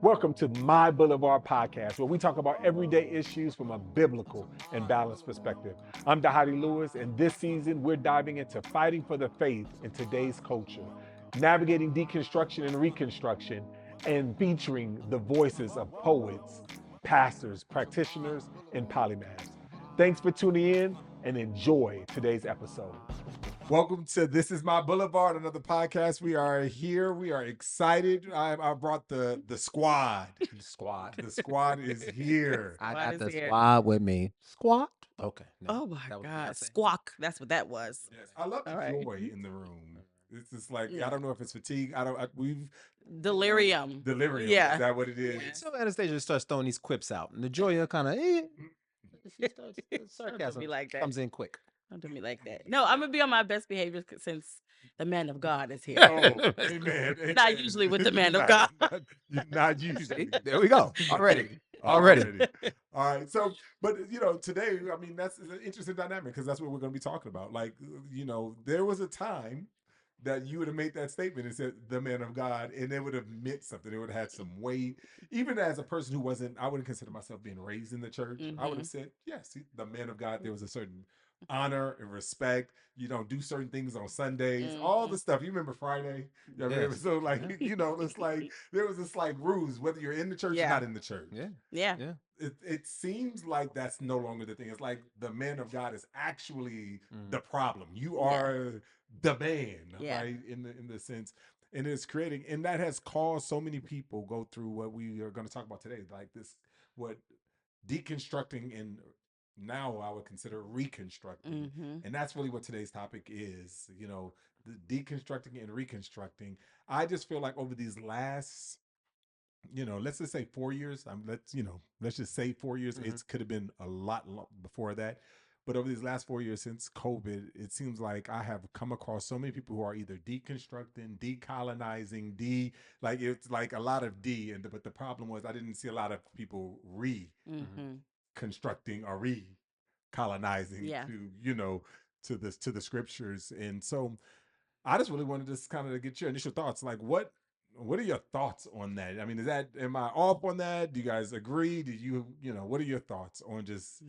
Welcome to My Boulevard podcast, where we talk about everyday issues from a biblical and balanced perspective. I'm Dahadi Lewis, and this season we're diving into fighting for the faith in today's culture, navigating deconstruction and reconstruction, and featuring the voices of poets, pastors, practitioners, and polymaths. Thanks for tuning in and enjoy today's episode. Welcome to This Is My Boulevard, another podcast. We are here. We are excited. I brought the squad. Squad. The squad is here. I Squad got is the here. squad with me. Squat. Okay. No, Oh my that was God. Beyonce. Squawk. That's what that was. Yes, I love the All right. joy in the room. It's just like Yeah. I don't know if it's fatigue. We've Delirium. delirium. Yeah. Is that what it is? Yeah. So Anastasia starts throwing these quips out, and the Joya kind of the Don't sarcasm be like that. comes in quick. Don't do me like that. No, I'm gonna be on my best behavior since the man of God is here. Oh, amen. Not usually with the man of Not- God. not usually. There we go. Already. All Already. right. So, but today, I mean, that's an interesting dynamic because that's what we're going to be talking about. Like, there was a time that you would have made that statement and said the man of God, and it would have meant something. It would have had some weight. Even as a person who I wouldn't consider myself being raised in the church. I would have said, yes, the man of God. There was a certain honor and respect. You don't do certain things on Sundays, all the stuff. You remember Friday? You know, Yes. so like, it's like there was this like rules, whether you're in the church or not in the church. Yeah. Yeah. Yeah. It seems like that's no longer the thing. It's like the man of God is actually the problem. You are the man, right? In the sense, and it's creating, and that has caused so many people go through what we are going to talk about today, like this, what deconstructing and now I would consider reconstructing, and that's really what today's topic is. The deconstructing and reconstructing. I just feel like over these last let's just say 4 years. Let's just say 4 years. It could have been a lot before that, but over these last 4 years since COVID, it seems like I have come across so many people who are either deconstructing, decolonizing, like it's like a lot of but the problem was I didn't see a lot of people reconstructing or recolonizing to the scriptures, and so I just really wanted to kind of get your initial thoughts. Like, what are your thoughts on that? I mean, am I off on that? Do you guys agree? Do what are your thoughts on just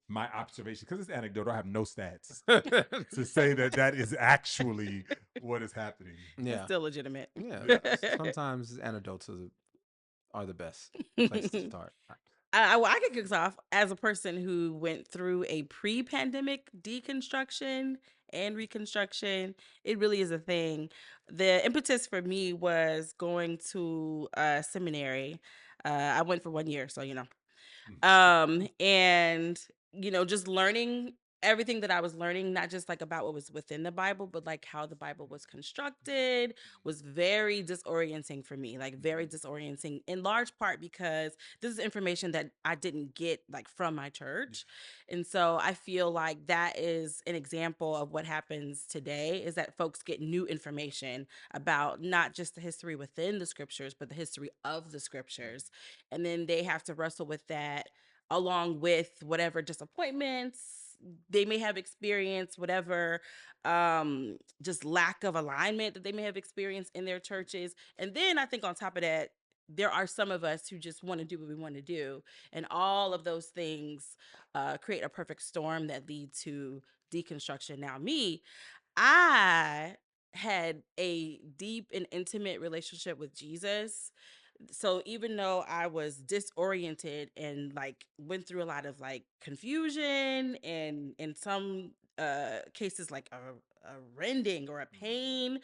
my observation? Because it's anecdotal. I have no stats to say that is actually what is happening. Yeah. It's still legitimate. Yeah. Sometimes anecdotes are the best place to start. I can kick us off as a person who went through a pre-pandemic deconstruction and reconstruction. It really is a thing. The impetus for me was going to seminary. I went for 1 year, so and just learning everything that I was learning, not just like about what was within the Bible, but like how the Bible was constructed, was very disorienting for me, like very disorienting in large part because this is information that I didn't get like from my church. And so I feel like that is an example of what happens today, is that folks get new information about not just the history within the scriptures, but the history of the scriptures. And then they have to wrestle with that along with whatever disappointments they may have experienced, whatever just lack of alignment that they may have experienced in their churches. And then I think on top of that, there are some of us who just want to do what we want to do. And all of those things create a perfect storm that lead to deconstruction. Now, I had a deep and intimate relationship with Jesus. So even though I was disoriented and like went through a lot of like confusion and in some cases like a rending or a pain,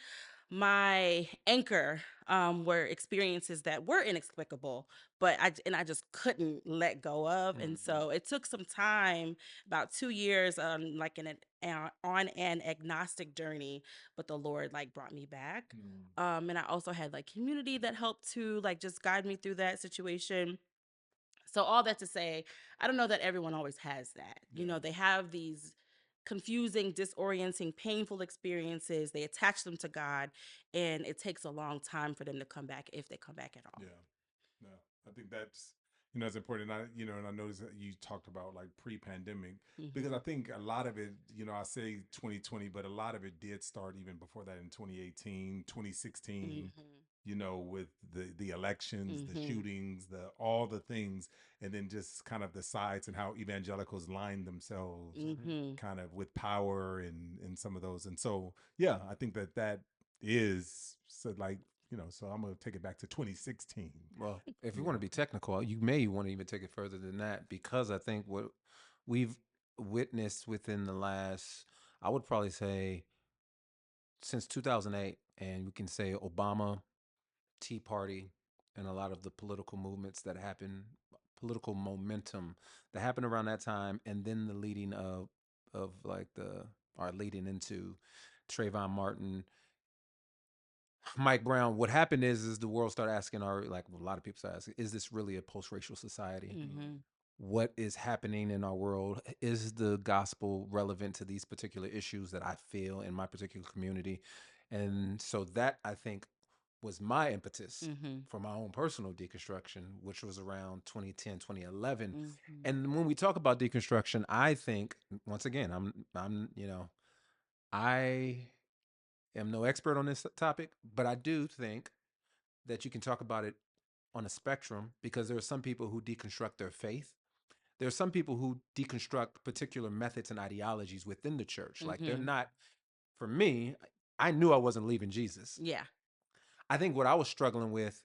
my anchor were experiences that were inexplicable, but I just couldn't let go of. And so it took some time, about 2 years, like on an agnostic journey, but the Lord like brought me back. And I also had like community that helped to like just guide me through that situation. So all that to say, I don't know that everyone always has that. They have these confusing, disorienting, painful experiences. They attach them to God, and it takes a long time for them to come back, if they come back at all. Yeah, no, I think that's it's important. And I noticed that you talked about like pre-pandemic because I think a lot of it, I say 2020, but a lot of it did start even before that in 2018, 2016. with the elections, the Mm-hmm. shootings, the all the things, and then just kind of the sides and how evangelicals line themselves Mm-hmm. kind of with power and some of those. And so, yeah, I think that is so like, so I'm gonna take it back to 2016. Well, if you Yeah. want to be technical, you may want to even take it further than that, because I think what we've witnessed within the last, I would probably say, since 2008, and we can say Obama, Tea Party, and a lot of the political movements that happen, political momentum that happened around that time, and then the leading of like the are leading into Trayvon Martin, Mike Brown. What happened is the world started asking, our like a lot of people started asking, is this really a post-racial society? Mm-hmm. What is happening in our world? Is the gospel relevant to these particular issues that I feel in my particular community? And so that, I think, was my impetus Mm-hmm. for my own personal deconstruction, which was around 2010, 2011. Mm-hmm. And when we talk about deconstruction, I think, once again, I am no expert on this topic, but I do think that you can talk about it on a spectrum, because there are some people who deconstruct their faith. There are some people who deconstruct particular methods and ideologies within the church. Like, they're Mm-hmm. not, for me, I knew I wasn't leaving Jesus. Yeah. I think what I was struggling with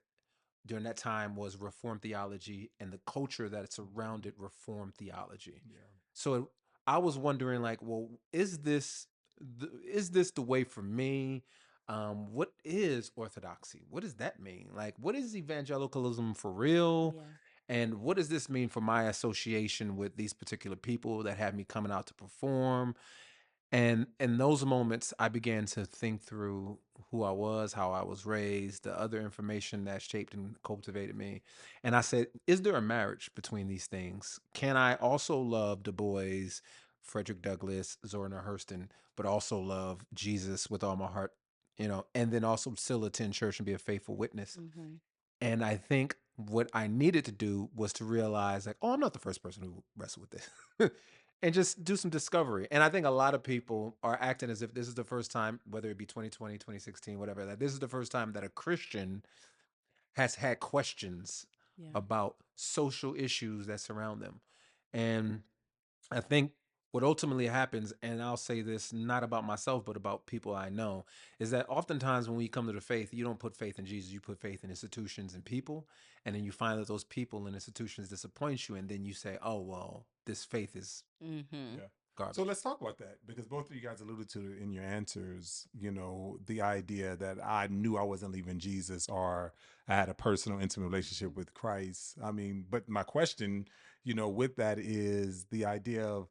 during that time was Reformed theology and the culture that surrounded Reformed theology. Yeah. So I was wondering, like, well, is this the way for me? What is orthodoxy? What does that mean? Like, what is evangelicalism for real? Yeah. And what does this mean for my association with these particular people that have me coming out to perform? And in those moments, I began to think through who I was, how I was raised, the other information that shaped and cultivated me. And I said, is there a marriage between these things? Can I also love Du Bois, Frederick Douglass, Zora Neale Hurston, but also love Jesus with all my heart, and then also still attend church and be a faithful witness? Mm-hmm. And I think what I needed to do was to realize, like, oh, I'm not the first person who wrestled with this. And just do some discovery. And I think a lot of people are acting as if this is the first time, whether it be 2020, 2016, whatever, that this is the first time that a Christian has had questions Yeah. about social issues that surround them. And I think what ultimately happens, and I'll say this not about myself, but about people I know, is that oftentimes when we come to the faith, you don't put faith in Jesus, you put faith in institutions and people. And then you find that those people and institutions disappoint you. And then you say, oh, well, this faith is Mm-hmm. Yeah. So garbage. let's talk about that, because both of you guys alluded to it in your answers, the idea that I knew I wasn't leaving Jesus, or I had a personal, intimate relationship with Christ. I mean, but my question, with that is the idea of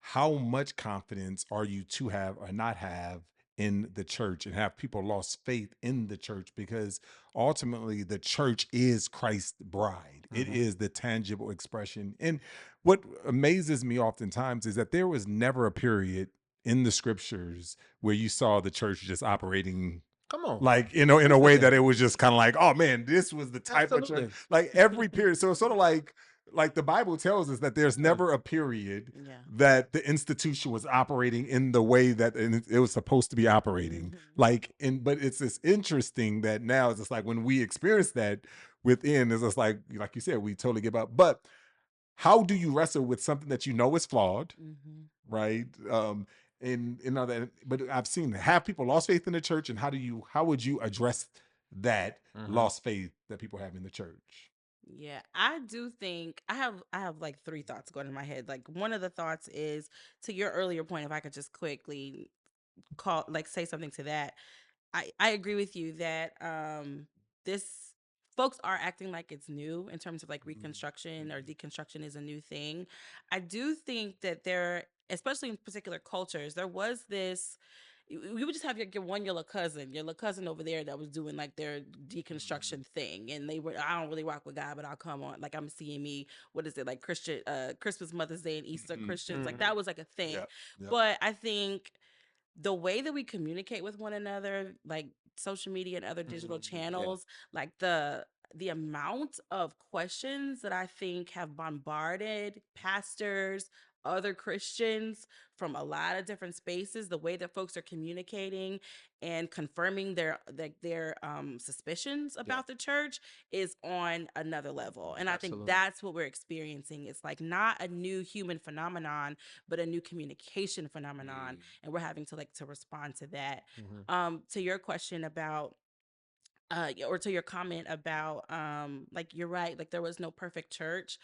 how much confidence are you to have or not have in the church, and have people lost faith in the church, because ultimately the church is Christ's bride. It Mhm. is the tangible expression. And what amazes me oftentimes is that there was never a period in the scriptures where you saw the church just operating Come on. like, in a way that it was just kind of like, oh man, this was the type of church. Absolutely. Like every period, so it's sort of like the Bible tells us that there's Yeah. never a period Yeah. that the institution was operating in the way that it was supposed to be operating. Mm-hmm. But it's this interesting that now it's just like when we experience that within, it's just like you said, we totally give up. But how do you wrestle with something that you know is flawed, Mm-hmm. right? And other, but I've seen have people lost faith in the church, and how would you address that Mhm. lost faith that people have in the church? Yeah, I do think I have like three thoughts going in my head. Like one of the thoughts is to your earlier point, if I could just quickly say something to that. I agree with you that this folks are acting like it's new in terms of like reconstruction or deconstruction is a new thing. I do think that there, especially in particular cultures, there was this you would just have your little cousin over there that was doing like their deconstruction thing, and they were, I don't really rock with God, but I'll come on, like I'm seeing me, what is it, like Christian Christmas, Mother's Day, and Easter Christians, like Mhm. that was like a thing. Yep. Yep. But I think the way that we communicate with one another, like social media and other digital Yeah. channels, like the amount of questions that I think have bombarded pastors, other Christians from a lot of different spaces, the way that folks are communicating and confirming their suspicions about the church is on another level. And I think that's what we're experiencing. It's like not a new human phenomenon, but a new communication phenomenon, and we're having to like to respond to that. To your question about or to your comment about like you're right, like there was no perfect church.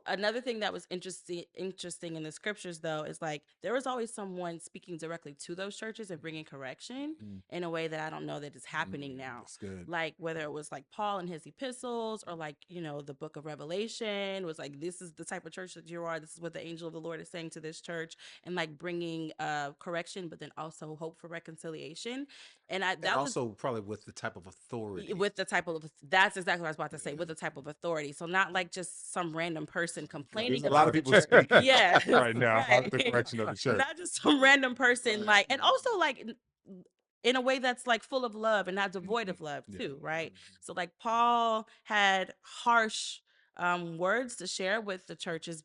Another thing that was interesting in the scriptures though is like there was always someone speaking directly to those churches and bringing correction in a way that I don't know that is happening now. That's good. Like whether it was like Paul in his epistles, or like, you know, the book of Revelation was like, this is the type of church that you are, this is what the angel of the Lord is saying to this church, and like bringing correction but then also hope for reconciliation. And that was also probably with the type of authority. With the type of, that's exactly what I was about to say, with the type of authority. So not like just some random person complaining. There's a lot of people speaking right now about the correction of the church. Not just some random person, like, and also like in a way that's like full of love and not devoid of love too, right? So like Paul had harsh words to share with the churches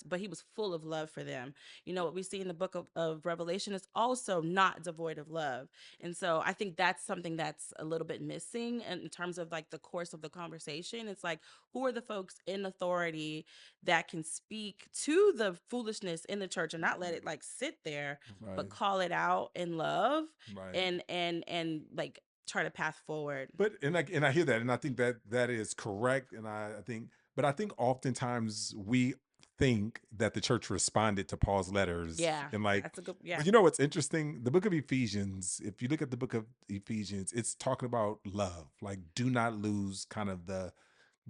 but he was full of love for them. You know, what we see in the book of Revelation is also not devoid of love. And so I think that's something that's a little bit missing in terms of like the course of the conversation. It's like, who are the folks in authority that can speak to the foolishness in the church and not let it like sit there, but call it out in love, and like chart a path forward. But and I hear that, and I think that is correct, and I think, but I think oftentimes we think that the church responded to Paul's letters. And like, that's a good, but you know what's interesting? The book of Ephesians, if you look at the book of Ephesians, it's talking about love. Like, do not lose kind of the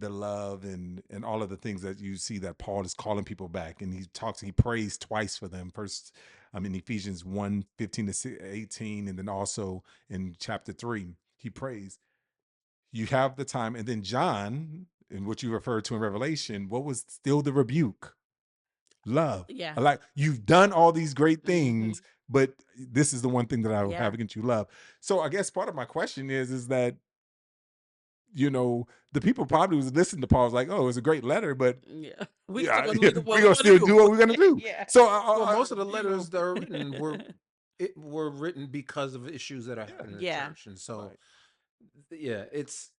love and all of the things that you see that Paul is calling people back. And he prays twice for them. First, in Ephesians 1:15-18, and then also in chapter 3, he prays. You have the time. And then John, in what you referred to in Revelation, what was still the rebuke? Love. Like, you've done all these great things, but this is the one thing that I have against you, love. So I guess part of my question is that, you know, the people probably was listening to Paul was like, oh, it's a great letter, but we're gonna still do what we're gonna do. So most of the letters that are written were written because of issues that are happening in the church. And so it's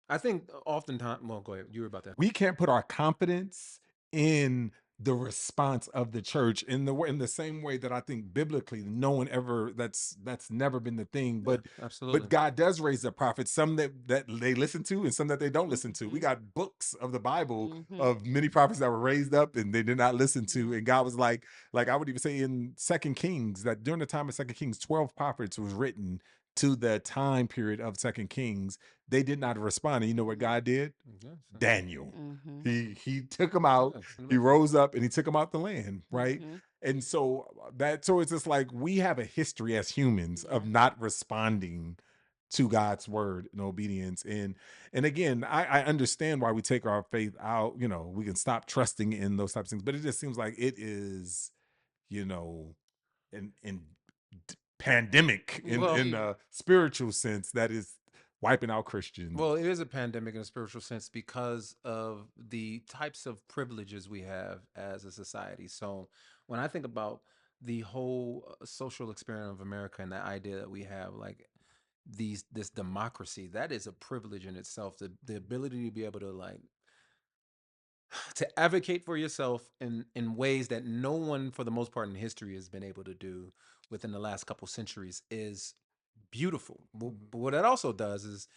I think oftentimes, well, go ahead, you were about that. We can't put our confidence in the response of the church in the same way that I think biblically no one ever, that's never been the thing. But absolutely, but God does raise up prophets, some that they listen to and some that they don't listen to. We got books of the Bible of many prophets that were raised up and they did not listen to, and God was like I would even say in 2 Kings, that during the time of 2 Kings, 12 prophets was written to the time period of 2 Kings. They did not respond. And you know what God did? Daniel. He took them out. He rose up and he took them out the land, right? And so it's just like we have a history as humans of not responding to God's word and obedience. And again, I understand why we take our faith out. You know, we can stop trusting in those types of things, but it just seems like it is, you know, in pandemic in a spiritual sense that is wiping out Christians. Well, it is a pandemic in a spiritual sense because of the types of privileges we have as a society. So when I think about the whole social experiment of America and the idea that we have, like this democracy, that is a privilege in itself. The ability to be able to like to advocate for yourself in ways that no one for the most part in history has been able to do within the last couple centuries is beautiful. But what it also does is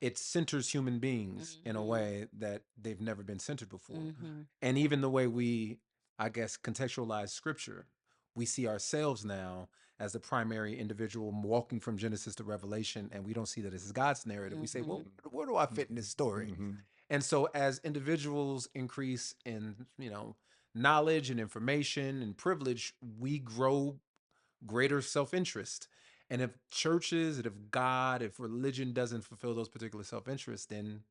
it centers human beings in a way that they've never been centered before. And even the way we, I guess, contextualize scripture, we see ourselves now as the primary individual walking from Genesis to Revelation, and we don't see that as God's narrative. We say, well, where do I fit in this story? And so as individuals increase in, you know, knowledge and information and privilege, we grow greater self-interest. And if churches, if God, if religion doesn't fulfill those particular self-interests, then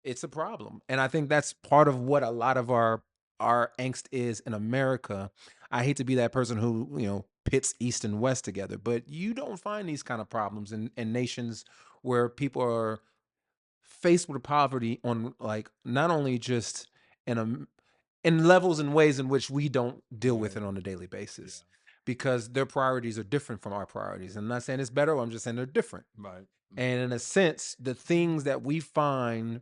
it's a problem. And I think that's part of what a lot of our angst is in America. I hate to be that person who, you know, pits East and West together, but you don't find these kind of problems in nations where people are faced with poverty on like not only just in a in levels and ways in which we don't deal with it on a daily basis because their priorities are different from our priorities. I'm not saying it's better, I'm just saying they're different. Right. And in a sense, the things that we find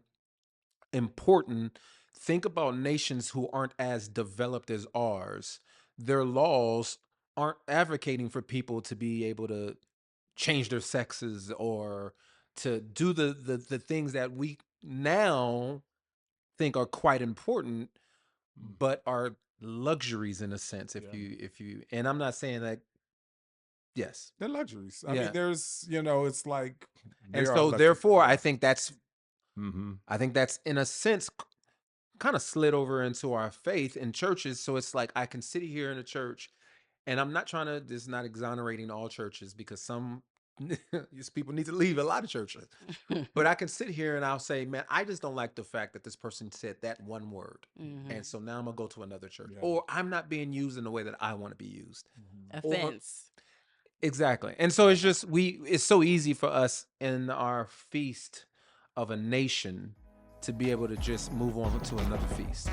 important, think about nations who aren't as developed as ours. Their laws aren't advocating for people to be able to change their sexes or to do the things that we now think are quite important, but are luxuries in a sense. If you, and I'm not saying that. Yes, they're luxuries. I mean, there's, it's like, and so therefore, I think that's, I think that's in a sense kind of slid over into our faith in churches. So it's like I can sit here in a church, and I'm not trying to. This is not exonerating all churches because some these people need to leave a lot of churches. But I can sit here and I'll say, man, I just don't like the fact that this person said that one word, and so now I'm gonna go to another church, or I'm not being used in the way that I want to be used. Offense. Exactly. And so it's just it's so easy for us in our feast of a nation to be able to just move on to another feast.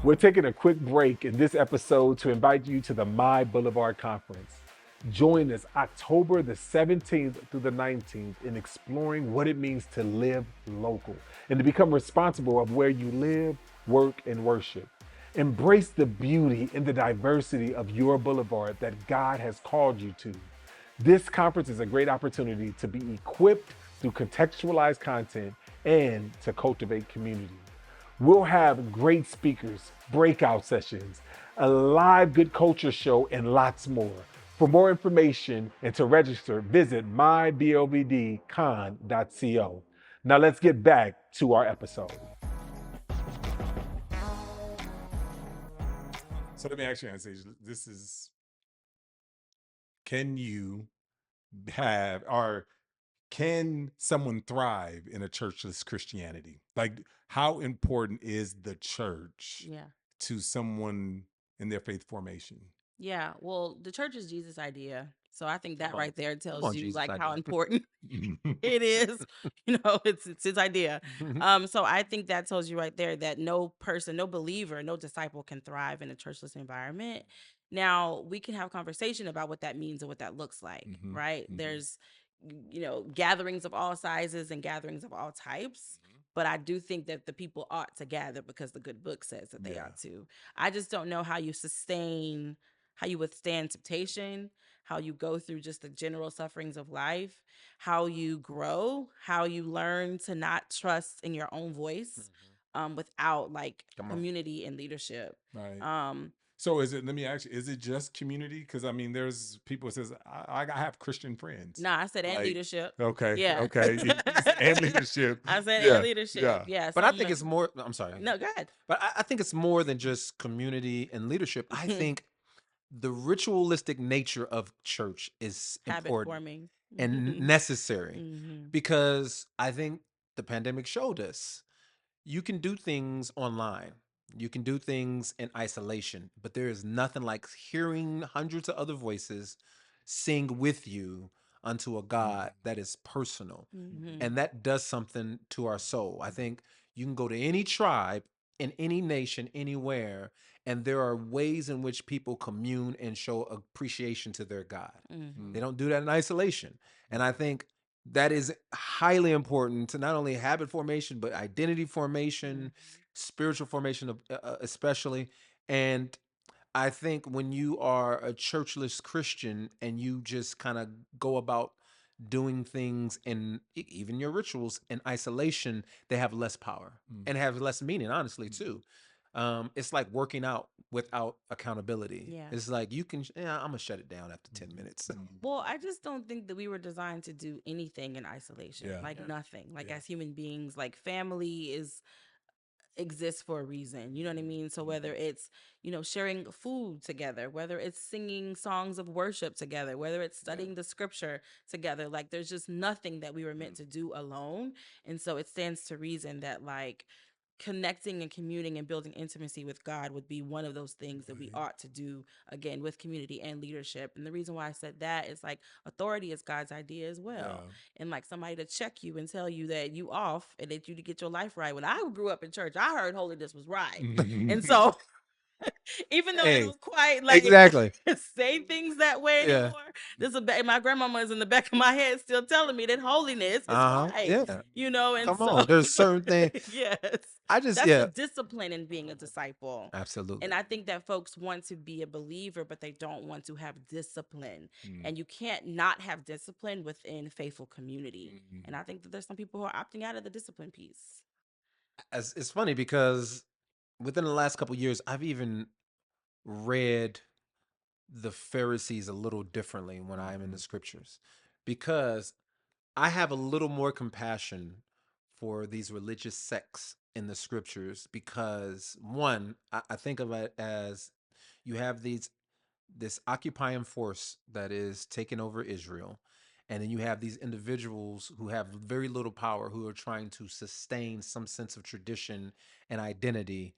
We're taking a quick break in this episode to invite you to the MyBLVD conference. Join us October the 17th through the 19th in exploring what it means to live local and to become responsible of where you live, work, and worship. Embrace the beauty and the diversity of your boulevard that God has called you to. This conference is a great opportunity to be equipped through contextualized content and to cultivate community. We'll have great speakers, breakout sessions, a live good culture show, and lots more. For more information and to register, visit myblvdcon.co. Now let's get back to our episode. So let me ask you, Anastasia, this is, can you have, or can someone thrive in a churchless Christianity? Like, how important is the church to someone in their faith formation? Yeah, well, the church is Jesus' idea. So I think that right there tells you like how important it is. It's his idea. So I think that tells you right there that no person, no believer, no disciple can thrive in a churchless environment. Now, we can have conversation about what that means and what that looks like, right? There's gatherings of all sizes and gatherings of all types. But I do think that the people ought to gather because the good book says that they ought to. I just don't know how you withstand temptation, how you go through just the general sufferings of life, how you grow, how you learn to not trust in your own voice without like community and leadership. Right. So is it, let me ask you, is it just community? Because I mean, there's people who says, I have Christian friends. No, I said and leadership. Okay. Yeah. Okay. And leadership. I said and leadership. Yeah. But I think it's more, I'm sorry. No, go ahead. But I think it's more than just community and leadership. I think the ritualistic nature of church is important forming and necessary because I think the pandemic showed us you can do things online. You can do things in isolation, but there is nothing like hearing hundreds of other voices sing with you unto a God that is personal. And that does something to our soul. I think you can go to any tribe in any nation, anywhere, and there are ways in which people commune and show appreciation to their God. They don't do that in isolation. And I think that is highly important to not only habit formation, but identity formation, spiritual formation, especially. And I think when you are a churchless Christian and you just kind of go about doing things in even your rituals in isolation, they have less power and have less meaning, honestly, too. It's like working out without accountability. Yeah. It's like you can, I'm going to shut it down after 10 minutes. Well, I just don't think that we were designed to do anything in isolation. Nothing. As human beings, like family exists for a reason. You know what I mean? So whether it's, sharing food together, whether it's singing songs of worship together, whether it's studying the scripture together, like there's just nothing that we were meant to do alone. And so it stands to reason that like connecting and communing and building intimacy with God would be one of those things that we ought to do, again, with community and leadership. And the reason why I said that is like authority is God's idea as well. And like somebody to check you and tell you that you off and that you to get your life right. When I grew up in church, I heard holiness was right. And so even though I Hey, don't quite like exactly. say things that way Yeah. anymore, my grandmama is in the back of my head still telling me that holiness is right. Yeah. You know, and Come so on. There's certain things. yes, That's the discipline in being a disciple. Absolutely. And I think that folks want to be a believer, but they don't want to have discipline. And you can't not have discipline within faithful community. And I think that there's some people who are opting out of the discipline piece. It's funny because within the last couple of years, I've even read the Pharisees a little differently when I'm in the scriptures, because I have a little more compassion for these religious sects in the scriptures, because one, I think of it as you have this occupying force that is taking over Israel, and then you have these individuals who have very little power who are trying to sustain some sense of tradition and identity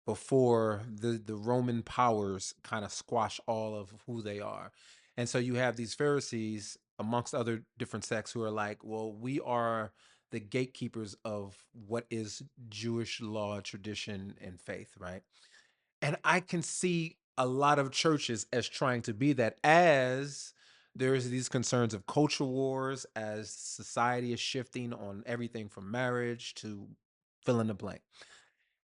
before the Roman powers kind of squash all of who they are. And so you have these Pharisees amongst other different sects who are like, well, we are the gatekeepers of what is Jewish law, tradition, and faith, right? And I can see a lot of churches as trying to be that, as there's these concerns of culture wars, as society is shifting on everything from marriage to fill in the blank.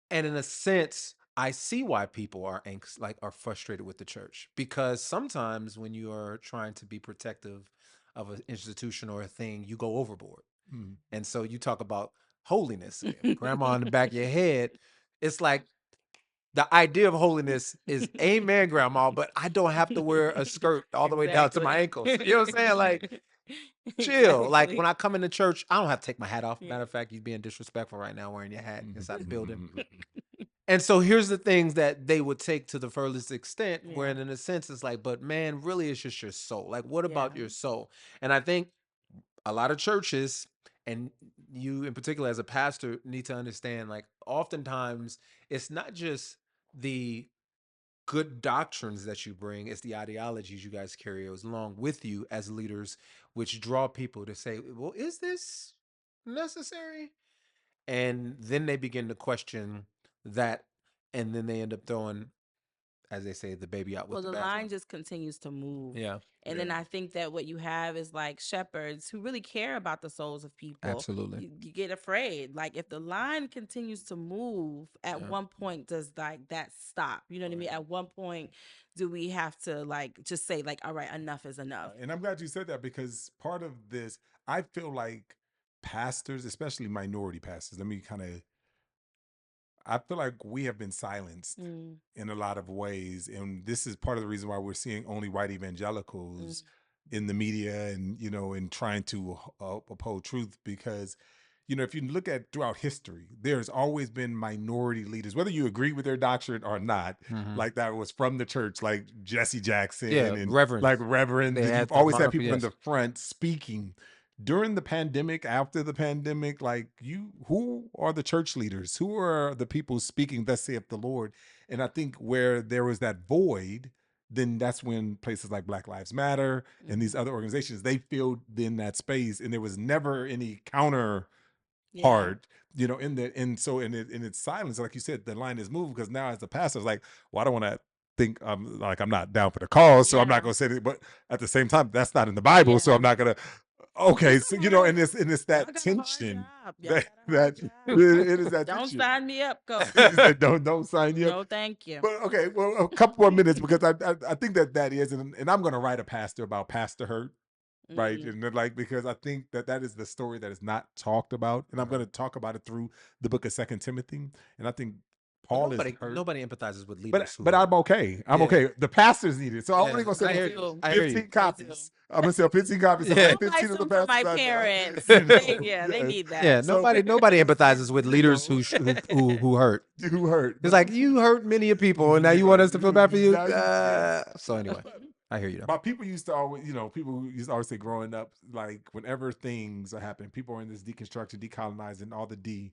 And in a sense, I see why people are anxious, like are frustrated with the church, because sometimes when you are trying to be protective of an institution or a thing, you go overboard. And so you talk about holiness, grandma in the back of your head. It's like the idea of holiness is amen, grandma, but I don't have to wear a skirt all the way down to my ankles. You know what I'm saying? Like, chill. Like when I come into church, I don't have to take my hat off. Matter of fact, you're being disrespectful right now wearing your hat inside the building. And so here's the things that they would take to the furthest extent, where in a sense it's like, but man, really it's just your soul. Like, what about your soul? And I think a lot of churches, and you in particular as a pastor, need to understand, like, oftentimes it's not just the good doctrines that you bring, it's the ideologies you guys carry along with you as leaders, which draw people to say, well, is this necessary? And then they begin to question that, and then they end up throwing, as they say, the baby out with the bathwater. Line just continues to move. Yeah. And then I think that what you have is like shepherds who really care about the souls of people. Absolutely. You get afraid. Like if the line continues to move, at one point does like that stop? You know what I mean? At one point do we have to like just say like, all right, enough is enough? And I'm glad you said that, because part of this, I feel like pastors, especially minority pastors, I feel like we have been silenced in a lot of ways. And this is part of the reason why we're seeing only white evangelicals in the media and, and trying to uphold truth, because, if you look at throughout history, there's always been minority leaders, whether you agree with their doctrine or not, like that was from the church, like Jesse Jackson and reverends. like reverends. You've always had people in the front speaking. During the pandemic, after the pandemic, like who are the church leaders? Who are the people speaking, thus saith the Lord? And I think where there was that void, then that's when places like Black Lives Matter and these other organizations, they filled in that space, and there was never any counter part, in its silence, like you said, the line is moved, because now as the pastor, it's like, well, I don't want to think I'm not down for the cause, so I'm not going to say it, but at the same time, that's not in the Bible, so I'm not going to. Okay, so and it's that tension that it is that don't tension. sign me up, coach. don't sign you up. No, thank you. But okay, well, a couple more minutes, because I think that is, and I'm going to write a pastor about pastor hurt. Right. And then, because I think that is the story that is not talked about. And I'm going to talk about it through the book of 2 Timothy. And I think Paul is hurt. Nobody empathizes with leaders. But I'm okay. I'm okay. The pastors need it. So I'm only going to say 15 copies. I'm going to sell 15 copies. 15 of the pastors. My parents. They need that. Yeah, nobody empathizes with leaders who hurt. Who hurt. It's like, you hurt many people, and now you want us to feel bad for you? So anyway. I hear you. But people used to always, people used to always say growing up, like whenever things are happening, people are in this deconstruction, decolonizing, all the D.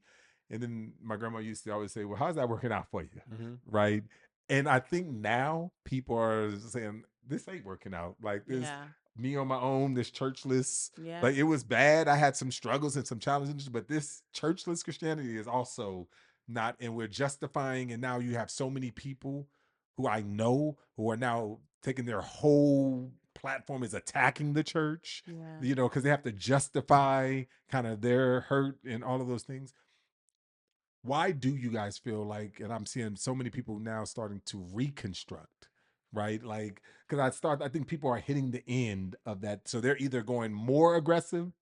And then my grandma used to always say, well, how's that working out for you? Mm-hmm. Right. And I think now people are saying, this ain't working out. Like this, Yeah. me on my own, this churchless, Yeah. like it was bad. I had some struggles and some challenges, but this churchless Christianity is also not, and we're justifying. And now you have so many people who I know who are now taking their whole platform is attacking the church, Yeah. you know, because they have to justify kind of their hurt and all of those things. Why do you guys feel like, and I'm seeing so many people now starting to reconstruct, right? Like, because I think people are hitting the end of that. So they're either going more aggressive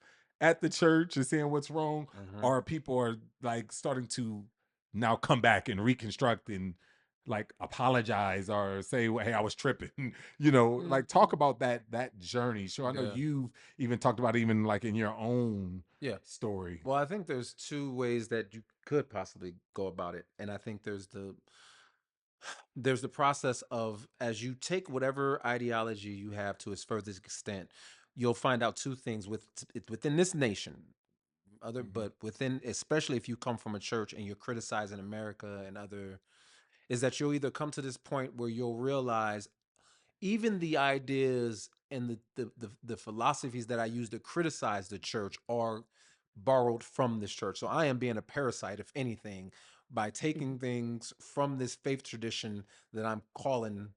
at the church and saying what's wrong, Mm-hmm. or people are like starting to now come back and reconstruct and like apologize or say, well, hey, I was tripping, you know, like talk Mhm. about that journey. So I know Yeah. you've even talked about even like in your own Yeah. story. Well, I think there's two ways that you could possibly go about it, and I think there's the process of, as you take whatever ideology you have to its furthest extent, you'll find out two things within this nation, other Mhm. but within, especially if you come from a church and you're criticizing America and other, is that you'll either come to this point where you'll realize even the ideas and the philosophies that I use to criticize the church are borrowed from this church. So I am being a parasite, if anything, by taking things from this faith tradition that I'm calling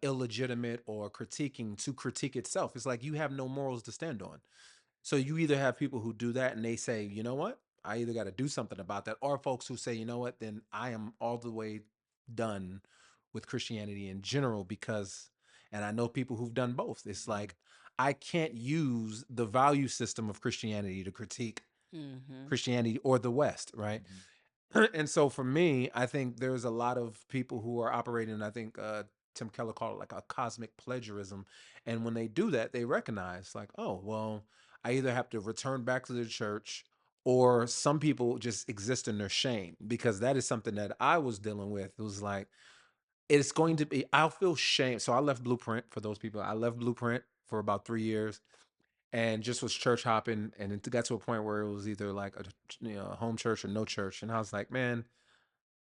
illegitimate or critiquing to critique itself. It's like you have no morals to stand on. So you either have people who do that and they say, you know what, I either got to do something about that, or folks who say, you know what, then I am all the way done with Christianity in general because, and I know people who've done both. It's like, I can't use the value system of Christianity to critique Mhm. Christianity or the West, right? Mhm. And so for me, I think there's a lot of people who are operating, I think Tim Keller called it like a cosmic plagiarism. And when they do that, they recognize like, oh, well, I either have to return back to the church, or some people just exist in their shame, because that is something that I was dealing with. It was like, it's going to be, I'll feel shame. So I left Blueprint, for those people. I left Blueprint for about 3 years and just was church hopping, and it got to a point where it was either like a home church or no church, and I was like, man,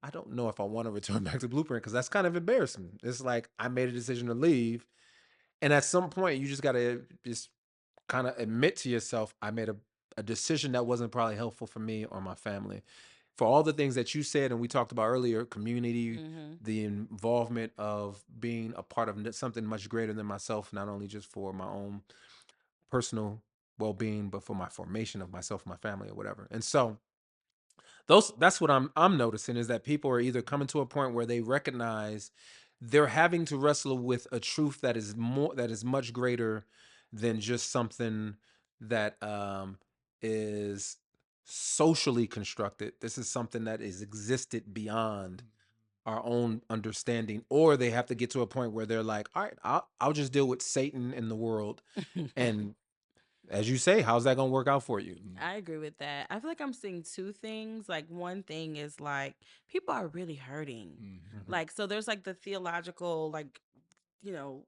I don't know if I want to return back to Blueprint because that's kind of embarrassing. It's like I made a decision to leave, and at some point you just got to just kind of admit to yourself, I made a decision that wasn't probably helpful for me or my family. For all the things that you said and we talked about earlier, community, Mhm. the involvement of being a part of something much greater than myself, not only just for my own personal well-being, but for my formation of myself, my family, or whatever. And so that's what I'm noticing, is that people are either coming to a point where they recognize they're having to wrestle with a truth that is much greater than just something that is socially constructed. This is something that is existed beyond our own understanding, or they have to get to a point where they're like, all right, I'll just deal with Satan in the world. And as you say, how's that going to work out for you? I agree with that. I feel like I'm seeing two things. Like, one thing is like people are really hurting. Mhm. Like, so there's like the theological, like, you know,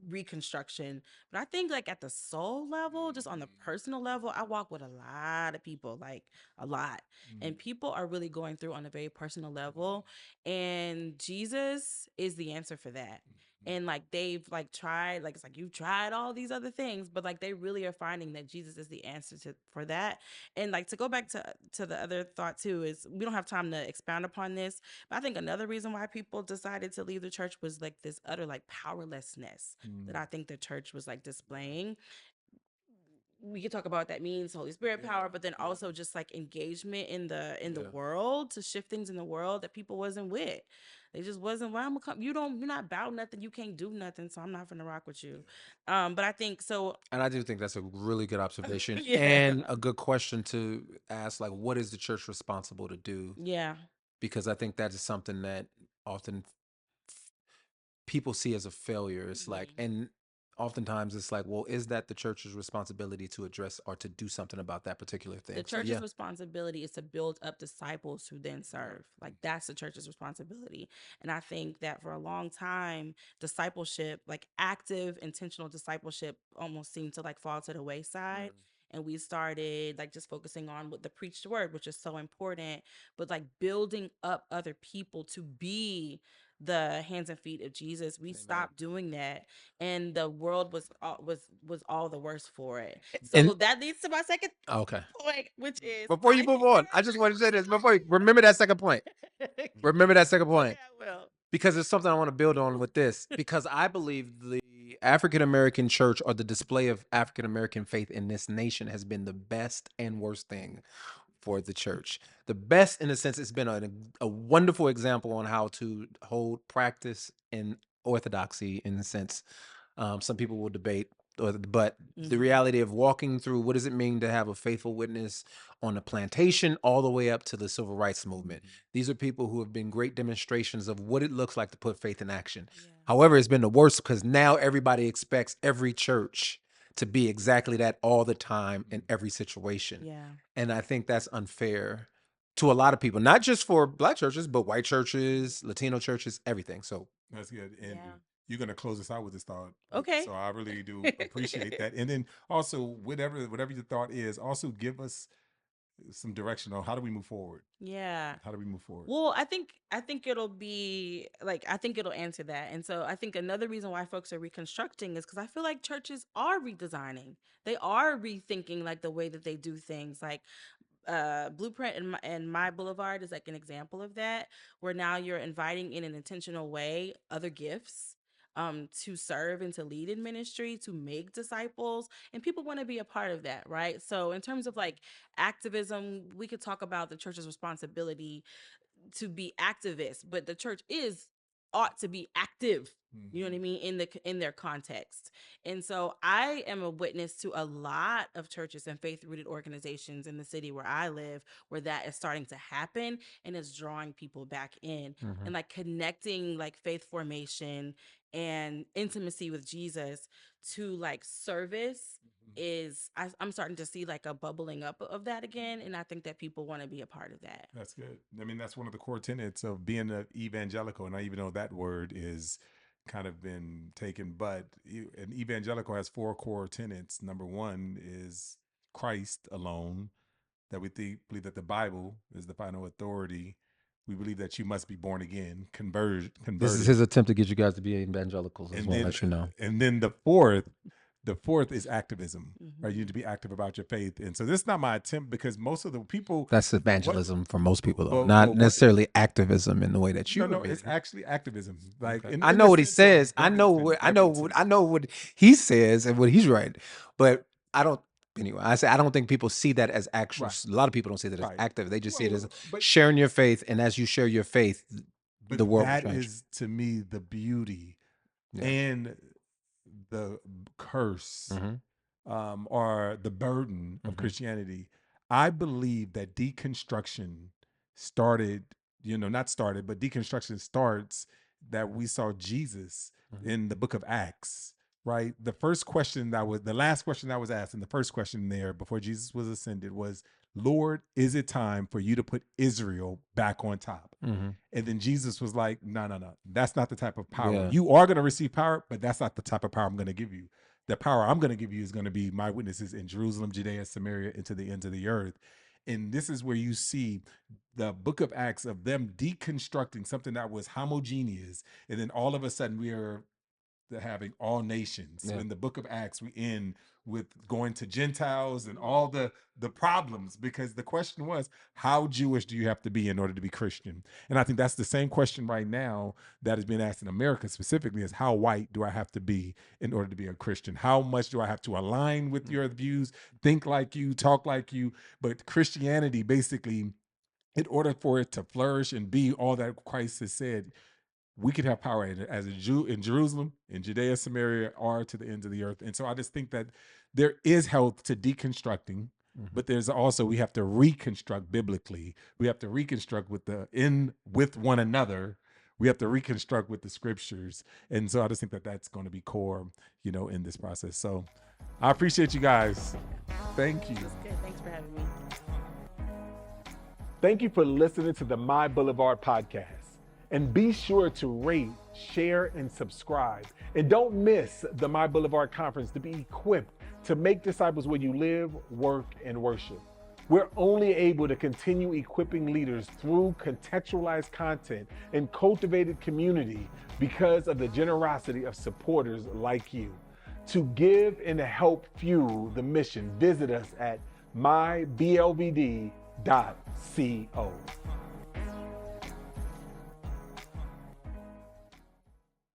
reconstruction. But I think like at the soul level, just on the personal level, I walk with a lot of people, like a lot. Mhm. And people are really going through on a very personal level. And Jesus is the answer for that. And like they've like tried, like it's like you've tried all these other things, but like they really are finding that Jesus is the answer to for that. And like to go back to the other thought too is we don't have time to expound upon this, but I think another reason why people decided to leave the church was like this utter like powerlessness that I think the church was like displaying. We could talk about what that means, Holy Spirit power, but then also just like engagement in the Yeah. world to shift things in the world that people wasn't with. They just wasn't. Well, I'm gonna come. You're not about nothing. You can't do nothing. So I'm not gonna rock with you. But I think so. And I do think that's a really good observation Yeah, and a good question to ask, like, what is the church responsible to do? yeah. Because I think that is something that often people see as a failure. It's like, Mhm. and oftentimes it's like, well, is that the church's responsibility to address or to do something about that particular The thing? So church's yeah. responsibility is to build up disciples who then serve. Like that's the church's responsibility. And I think that for a long time, discipleship, like active, intentional discipleship, almost seemed to like fall to the wayside. and we started like just focusing on what the preached word, which is so important, but like building up other people to be the hands and feet of Jesus. We stopped doing that, and the world was all the worse for it. So And that leads to my second okay. point, which is Before you move on, I just want to say this. Before you remember that second point. Remember that second point. Okay, I will. Because there's something I want to build on with this. Because I believe the African American church, or the display of African American faith in this nation, has been the best and worst thing for the church. The best, in a sense, it's been a wonderful example on how to hold practice in orthodoxy, in a sense. Some people will debate, but the reality of walking through what does it mean to have a faithful witness on a plantation all the way up to the civil rights movement. These are people who have been great demonstrations of what it looks like to put faith in action. Yeah. However, it's been the worst because now everybody expects every church to be exactly that all the time in every situation. Yeah. And I think that's unfair to a lot of people, not just for Black churches, but white churches, Latino churches, everything. So that's good. And you're going to close us out with this thought. Okay. So I really do appreciate that. And then also, whatever your thought is, also give us some direction on how do we move forward. Yeah. How do we move forward? Well, I think it'll be like, I think it'll answer that. And so I think another reason why folks are reconstructing is because I feel like churches are redesigning. They are rethinking like the way that they do things. Like Blueprint and My Boulevard is like an example of that, where now you're inviting in an intentional way other gifts to serve and to lead in ministry, to make disciples, and people want to be a part of that, right? So in terms of like activism, we could talk about the church's responsibility to be activists, but the church ought to be active. You know what I mean, in their context. And so I am a witness to a lot of churches and faith-rooted organizations in the city where I live, where that is starting to happen and is drawing people back in and like connecting like faith formation and intimacy with Jesus to like service. I'm starting to see like a bubbling up of that again, and I think that people want to be a part of that. That's good. I mean, that's one of the core tenets of being an evangelical, and I even know that word is kind of been taken, but an evangelical has 4 core tenets. Number 1 is Christ alone, that we believe that the Bible is the final authority. We believe that you must be born again, converted. This is his attempt to get you guys to be evangelicals. I just want to let you know. And then the fourth is activism, right? You need to be active about your faith. And so this is not my attempt, because most of the people... That's evagelism for most people, though. Not necessarily activism in the way that you... No, it's actually activism. Like I know what he says. I know what he says and what he's right. But I don't... Anyway, I don't think people see that as actual... Right. A lot of people don't see that as active. They just see it as sharing your faith. And as you share your faith, the world will change. That is, to me, the beauty and the curse or the burden of Christianity. I believe that deconstruction deconstruction starts that we saw Jesus in the book of Acts, right? The last question that was asked, and the first question there before Jesus was ascended was, Lord, is it time for you to put Israel back on top? And then Jesus was like, no, that's not the type of power. Yeah. You are going to receive power, but that's not the type of power I'm going to give you. The power I'm going to give you is going to be my witnesses in Jerusalem, Judea, Samaria, and to the ends of the earth. And this is where you see the book of Acts of them deconstructing something that was homogeneous. And then all of a sudden we are having all nations. So in the book of Acts, we end with going to Gentiles and all the problems, because the question was, how Jewish do you have to be in order to be Christian? And I think that's the same question right now that is being asked in America specifically, is how white do I have to be in order to be a Christian? How much do I have to align with your views, think like you, talk like you? But Christianity, basically, in order for it to flourish and be all that Christ has said, we could have power as a Jew in Jerusalem, in Judea, Samaria, or to the ends of the earth. And so I just think that there is health to deconstructing, but there's also, we have to reconstruct biblically. We have to reconstruct with one another. We have to reconstruct with the scriptures. And so I just think that that's going to be core, in this process. So I appreciate you guys. Thank you. That's good. Thanks for having me. Thank you for listening to the My Boulevard podcast. And be sure to rate, share, and subscribe. And don't miss the My Boulevard Conference to be equipped to make disciples where you live, work, and worship. We're only able to continue equipping leaders through contextualized content and cultivated community because of the generosity of supporters like you. To give and to help fuel the mission, visit us at MyBLVD.co.